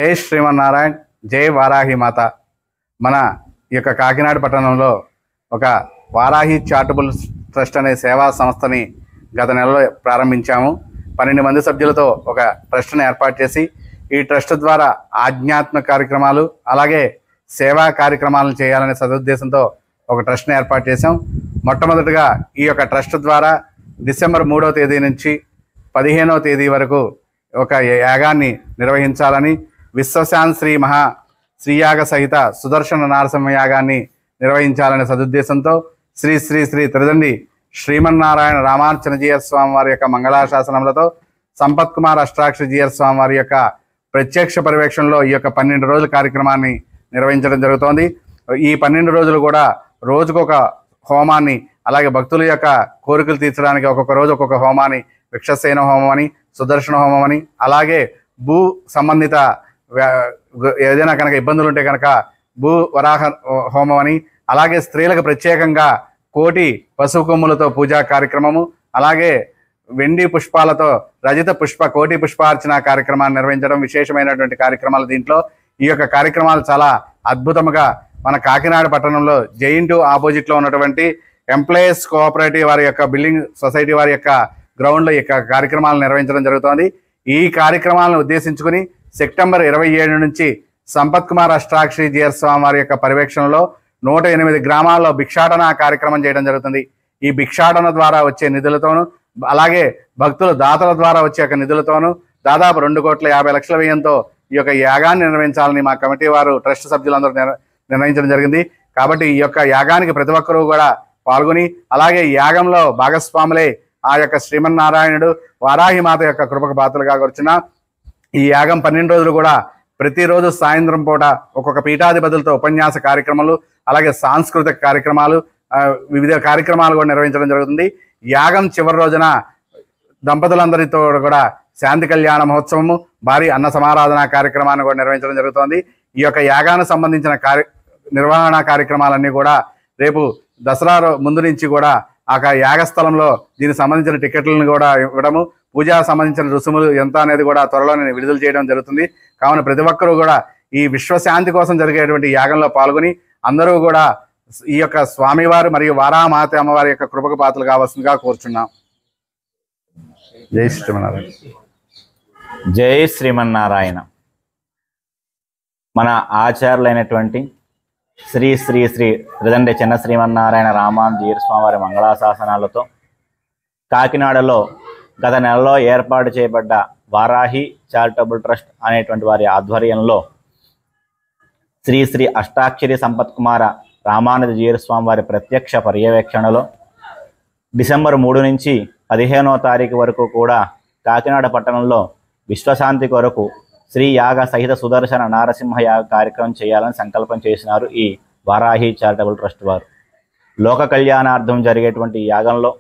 జై శ్రీమన్నారాయణ, జై వారాహి మాత. మన ఈ యొక్క కాకినాడ పట్టణంలో ఒక వారాహి చారిటబుల్ ట్రస్ట్ అనే సేవా సంస్థని గత నెలలో ప్రారంభించాము. 12 మంది సభ్యులతో ఒక ట్రస్ట్ని ఏర్పాటు చేసి ఈ ట్రస్ట్ ద్వారా ఆధ్యాత్మిక కార్యక్రమాలు అలాగే సేవా కార్యక్రమాలను చేయాలనే సదుద్దేశంతో ఒక ట్రస్ట్ని ఏర్పాటు చేసాం. మొట్టమొదటిగా ఈ యొక్క ట్రస్ట్ ద్వారా డిసెంబర్ 3వ తేదీ నుంచి 15వ తేదీ వరకు ఒక యాగాన్ని నిర్వహించాలని, విశ్వశాంతి శ్రీయాగ సహిత సుదర్శన నారసింహ యాగాన్ని నిర్వహించాలనే సదుద్దేశంతో శ్రీ శ్రీ శ్రీ త్రిదండి శ్రీమన్నారాయణ రామార్చనజీయర్ స్వామి వారి యొక్క మంగళాశాసనములతో సంపత్ కుమార్ అష్టాక్షరజీయర్ స్వామి వారి యొక్క ప్రత్యక్ష పర్యవేక్షణలో ఈ యొక్క 12 రోజుల కార్యక్రమాన్ని నిర్వహించడం జరుగుతోంది. ఈ 12 రోజులు కూడా రోజుకొక హోమాన్ని, అలాగే భక్తుల యొక్క కోరికలు తీర్చడానికి ఒక్కొక్క రోజు ఒక్కొక్క హోమాన్ని, వృక్షసేన హోమం అని, సుదర్శన హోమం అని, అలాగే భూ సంబంధిత ఏదైనా కనుక ఇబ్బందులు ఉంటే కనుక భూ వరాహ హోమం అని, అలాగే స్త్రీలకు ప్రత్యేకంగా కోటి పశువు కొమ్ములతో పూజా కార్యక్రమము, అలాగే వెండి పుష్పాలతో రజిత కోటి పుష్పార్చన కార్యక్రమాన్ని నిర్వహించడం విశేషమైనటువంటి కార్యక్రమాలు. దీంట్లో ఈ యొక్క కార్యక్రమాలు చాలా అద్భుతంగా మన కాకినాడ పట్టణంలో జైంటు ఆపోజిట్లో ఉన్నటువంటి ఎంప్లాయీస్ కోఆపరేటివ్ వారి యొక్క బిల్డింగ్ సొసైటీ వారి యొక్క గ్రౌండ్లో ఈ యొక్క కార్యక్రమాలను నిర్వహించడం జరుగుతోంది. ఈ కార్యక్రమాలను ఉద్దేశించుకుని సెప్టెంబర్ 27 నుంచి సంపత్ కుమార్ అష్టాక్షరజీయర్ స్వామి వారి యొక్క పర్యవేక్షణలో 108 గ్రామాల్లో భిక్షాటన కార్యక్రమం చేయడం జరుగుతుంది. ఈ భిక్షాటన ద్వారా వచ్చే నిధులతోనూ అలాగే భక్తుల దాతల ద్వారా వచ్చే యొక్క నిధులతోనూ దాదాపు 2,50,00,000 వ్యయంతో ఈ యొక్క యాగాన్ని నిర్వహించాలని మా కమిటీ వారు ట్రస్ట్ సభ్యులందరూ నిర్ణయించడం జరిగింది. కాబట్టి ఈ యొక్క యాగానికి ప్రతి ఒక్కరూ కూడా పాల్గొని అలాగే యాగంలో భాగస్వాములై ఆ యొక్క శ్రీమన్నారాయణుడు వారాహి మాత యొక్క కృపకు పాత్రలుగా కూర్చున్న ఈ యాగం 12 రోజులు కూడా ప్రతిరోజు సాయంత్రం పూట ఒక్కొక్క పీఠాధిపతులతో ఉపన్యాస కార్యక్రమాలు అలాగే సాంస్కృతిక కార్యక్రమాలు వివిధ కార్యక్రమాలు కూడా నిర్వహించడం జరుగుతుంది. యాగం చివరి రోజున దంపతులందరితో కూడా శాంతి కళ్యాణ మహోత్సవము, భారీ అన్న సమారాధన కార్యక్రమాన్ని కూడా నిర్వహించడం జరుగుతుంది. ఈ యొక్క యాగానికి సంబంధించిన నిర్వహణ కార్యక్రమాలన్నీ కూడా రేపు దసరా ముందు నుంచి కూడా ఆ యాగస్థలంలో దీనికి సంబంధించిన టికెట్లను కూడా ఇవ్వడము, పూజా సంబంధించిన రుసుములు ఎంత అనేది కూడా త్వరలోనే విడుదల చేయడం జరుగుతుంది. కావున ప్రతి ఒక్కరూ కూడా ఈ విశ్వశాంతి కోసం జరిగేటువంటి యాగంలో పాల్గొని అందరూ కూడా ఈ యొక్క స్వామివారు మరియు వారామాత అమ్మవారి యొక్క కృపకు పాత్రలు కావాల్సిందిగా కోరుచున్నాం. జై శ్రీమన్నారాయణ. జై శ్రీమన్నారాయణ. మన ఆచార్యులైనటువంటి శ్రీ శ్రీ శ్రీ త్రిదండి చిన్న శ్రీమన్నారాయణ రామానుజీయర్ స్వామి వారి మంగళాశాసనాలతో కాకినాడలో గత నెలలో ఏర్పాటు చేయబడ్డ వారాహి చారిటబుల్ ట్రస్ట్ అనేటువంటి వారి ఆధ్వర్యంలో శ్రీ శ్రీ అష్టాక్షరి సంపత్ కుమార రామానుజీయర్ స్వామి వారి ప్రత్యక్ష పర్యవేక్షణలో డిసెంబర్ 3 నుంచి 15వ తారీఖు వరకు కూడా కాకినాడ పట్టణంలో విశ్వశాంతి కొరకు శ్రీ యాగ సహిత సుదర్శన నారసింహ యాగ కార్యక్రమం చేయాలని సంకల్పం చేసినారు ఈ వారాహి చారిటబుల్ ట్రస్ట్ వారు. లోక కళ్యాణార్థం జరిగేటువంటి యాగంలో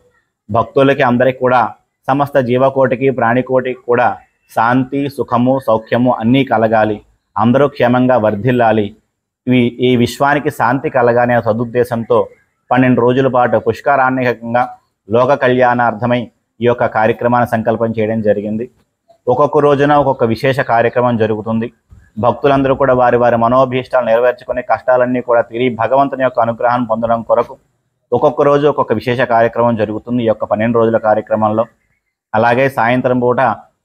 భక్తులకి అందరికీ కూడా సమస్త జీవకోటికి ప్రాణికోటికి కూడా శాంతి, సుఖము, సౌఖ్యము అన్నీ కలగాలి, అందరూ క్షేమంగా వర్ధిల్లాలి, ఈ విశ్వానికి శాంతి కలగానే సదుద్దేశంతో 12 రోజుల పాటు పుష్కరాన్నికంగా లోక కళ్యాణార్థమై ఈ యొక్క కార్యక్రమాన్ని సంకల్పం చేయడం జరిగింది. ఒక్కొక్క రోజున ఒక్కొక్క విశేష కార్యక్రమం జరుగుతుంది. భక్తులందరూ కూడా వారి వారి మనోభీష్టాలు నెరవేర్చుకునే కష్టాలన్నీ కూడా తీరి భగవంతుని యొక్క అనుగ్రహాన్ని పొందడం కొరకు ఒక్కొక్క రోజు ఒక్కొక్క విశేష కార్యక్రమం జరుగుతుంది ఈ యొక్క 12 రోజుల కార్యక్రమంలో. అలాగే సాయంత్రం పూట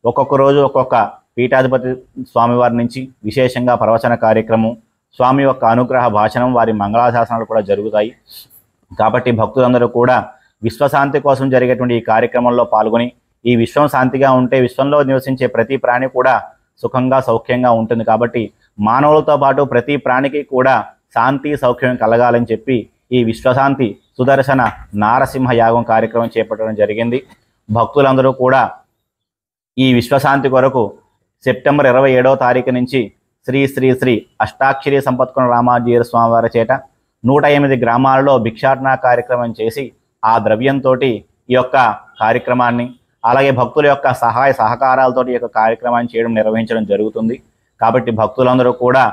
ఒక్కొక్క రోజు ఒక్కొక్క పీఠాధిపతి స్వామివారి నుంచి విశేషంగా ప్రవచన కార్యక్రమం, స్వామి యొక్క అనుగ్రహ భాషణం, వారి మంగళాశాసనాలు కూడా జరుగుతాయి. కాబట్టి భక్తులందరూ కూడా విశ్వశాంతి కోసం జరిగేటువంటి ఈ కార్యక్రమంలో పాల్గొని ఈ విశ్వం శాంతిగా ఉంటే విశ్వంలో నివసించే ప్రతి ప్రాణి కూడా సుఖంగా సౌఖ్యంగా ఉంటుంది. కాబట్టి మానవులతో పాటు ప్రతి ప్రాణికి కూడా శాంతి సౌఖ్యం కలగాలని చెప్పి ఈ విశ్వశాంతి సుదర్శన నారసింహ యాగం కార్యక్రమం చేపట్టడం జరిగింది. భక్తులందరూ కూడా ఈ విశ్వశాంతి కొరకు సెప్టెంబర్ 27వ తారీఖు నుంచి శ్రీ శ్రీ శ్రీ అష్టాక్షరి సంపత్ కుమార రామానుజీయర్ స్వామి వారి చేత 108 గ్రామాలలో భిక్షాటన కార్యక్రమం చేసి ఆ ద్రవ్యంతో ఈ యొక్క కార్యక్రమాన్ని అలాగే భక్తుల యొక్క సహాయ సహకారాలతో ఈ యొక్క కార్యక్రమాన్ని నిర్వహించడం జరుగుతుంది. కాబట్టి భక్తులందరూ కూడా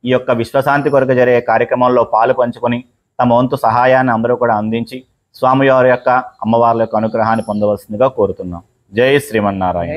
ఈ యొక్క విశ్వశాంతి కొరకు జరిగే కార్యక్రమంలో పాలు పంచుకొని తమ వంతు సహాయాన్ని అందరూ కూడా అందించి స్వామివారి యొక్క అమ్మవార్ల యొక్క అనుగ్రహాన్ని పొందవలసిందిగా కోరుతున్నాం. జై శ్రీమన్నారాయణ.